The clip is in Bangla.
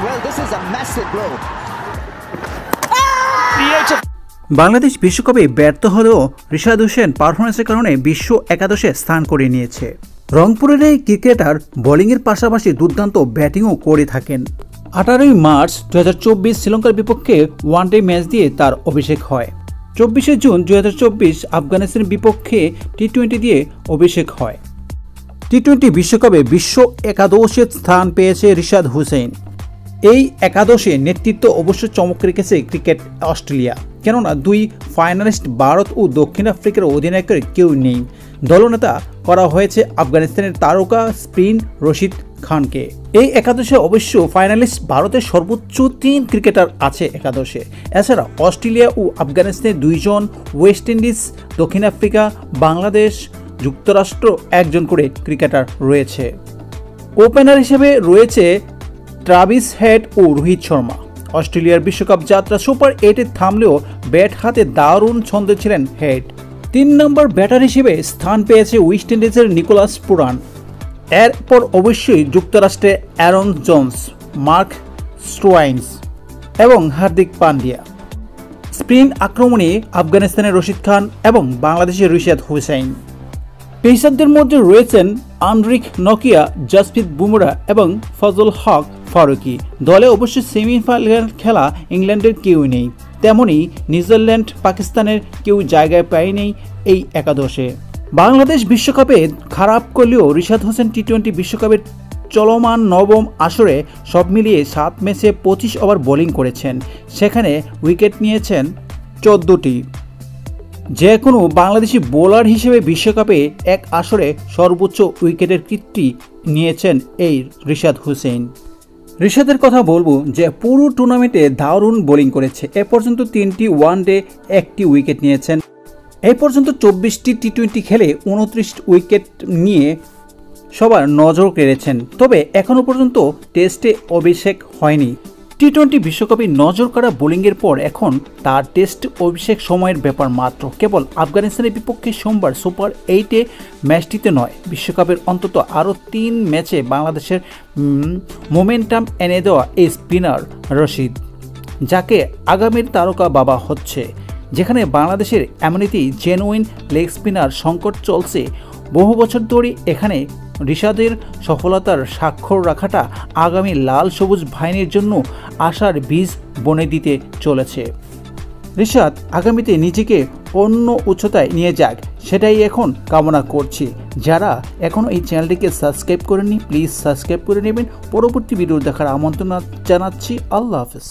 well. This is a massive blow. Bangladesh বিশ্বকাপে ব্যর্থ হলেও রিশাদ হোসেন পারফরম্যান্সের কারণে বিশ্ব একাদশে স্থান করে নিয়েছে। রংপুরের এই ক্রিকেটার বোলিংয়ের পাশাপাশি দুর্দান্ত ব্যাটিংও করে থাকেন। 18 মার্চ 2024 শ্রীলঙ্কার বিপক্ষে ওয়ানডে ম্যাচ দিয়ে তার অভিষেক হয়। 24 জুন 2024 আফগানিস্তানের বিপক্ষে টি-20 দিয়ে অভিষেক হয়। টি-20 বিশ্বকাপে বিশ্ব একাদশে স্থান পেয়েছে রিশাদ হোসেন। এই একাদশে নেতৃত্ব অবশ্য চমক রেখেছে ক্রিকেট অস্ট্রেলিয়া, কেননা দুই ফাইনালিস্ট ভারত ও দক্ষিণ আফ্রিকার অধিনায়কের কেউ নেই। দলনেতা করা হয়েছে আফগানিস্তানের তারকা স্পিন রশিদ খানকে। এই একাদশে অবশ্য ফাইনালিস্ট ভারতের সর্বোচ্চ 3 ক্রিকেটার আছে একাদশে। এছাড়া অস্ট্রেলিয়া ও আফগানিস্তানের 2 জন, ওয়েস্ট ইন্ডিজ, দক্ষিণ আফ্রিকা, বাংলাদেশ, যুক্তরাষ্ট্র 1 জন করে ক্রিকেটার রয়েছে। ওপেনার হিসেবে রয়েছে ট্রাভিস হেড ও রোহিত শর্মা। অস্ট্রেলিয়ার বিশ্বকাপ যাত্রা সুপার 8-এ থামলেও ব্যাট হাতে দারুণ ছন্দে ছিলেন হেড। 3 নম্বর ব্যাটার হিসেবে স্থান পেয়েছে ওয়েস্ট ইন্ডিজের নিকোলাস পুরান। এরপর অবশ্যই যুক্তরাষ্ট্রের অ্যারন জোন্স, মার্ক স্টোয়াইন্স এবং হার্দিক পান্ডিয়া। স্পিন আক্রমণে আফগানিস্তানের রশিদ খান এবং বাংলাদেশের রিশাদ হোসেন। পেসারদের মধ্যে রয়েছেন আন্দ্রিক নকিয়া, জসপ্রীত বুমরা এবং ফজল হক ফারুকি। দলে অবশ্য সেমিফাইনাল খেলা ইংল্যান্ডের কেউ নেই, তেমনি নিউজিল্যান্ড, পাকিস্তানের কেউ জায়গায় পায়নি এই একাদশে। বাংলাদেশ বিশ্বকাপে খারাপ করলেও রিশাদ হোসেন টি-20 বিশ্বকাপের চলমান 9ম আসরে সব মিলিয়ে 7 ম্যাচে 25 ওভার বোলিং করেছেন, সেখানে উইকেট নিয়েছেন 14টি। যে কোনো বাংলাদেশি বোলার হিসেবে বিশ্বকাপে এক আসরে সর্বোচ্চ উইকেটের কীর্তি নিয়েছেন এই রিশাদ হোসেন। রিশাদের কথা বলবো যে পুরো টুর্নামেন্টে দারুণ বোলিং করেছে। এ পর্যন্ত 3টি ওয়ানডে, 1টি উইকেট নিয়েছেন। এই পর্যন্ত 24টি টি-20 খেলে 29 উইকেট নিয়ে সবার নজর কেড়েছেন। তবে এখনও পর্যন্ত টেস্টে অভিষেক হয়নি। টি-20 বিশ্বকাপে নজর কাড়া বোলিংয়ের পর এখন তার টেস্ট অভিষেক সময়ের ব্যাপার মাত্র। কেবল আফগানিস্তানের বিপক্ষে সোমবার সুপার 8-এ ম্যাচটিতে নয়, বিশ্বকাপের অন্তত আরও 3 ম্যাচে বাংলাদেশের মোমেন্টাম এনে দেওয়া এই স্পিনার রশিদ, যাকে আগামীর তারকা বাবা হচ্ছে। যেখানে বাংলাদেশের এমনিতেই জেনুইন লেগ স্পিনার সংকট চলছে বহু বছর ধরে, এখানে রিশাদের সফলতার স্বাক্ষর রাখাটা আগামী লাল সবুজ বাহিনীর জন্য আশার বীজ বনে দিতে চলেছে। রিশাদ আগামীতে নিজেকে অন্য উচ্চতায় নিয়ে যাক, সেটাই এখন কামনা করছি। যারা এখনও এই চ্যানেলটিকে সাবস্ক্রাইব করেননি, প্লিজ সাবস্ক্রাইব করে নেবেন। পরবর্তী ভিডিও দেখার আমন্ত্রণ জানাচ্ছি। আল্লাহ হাফেজ।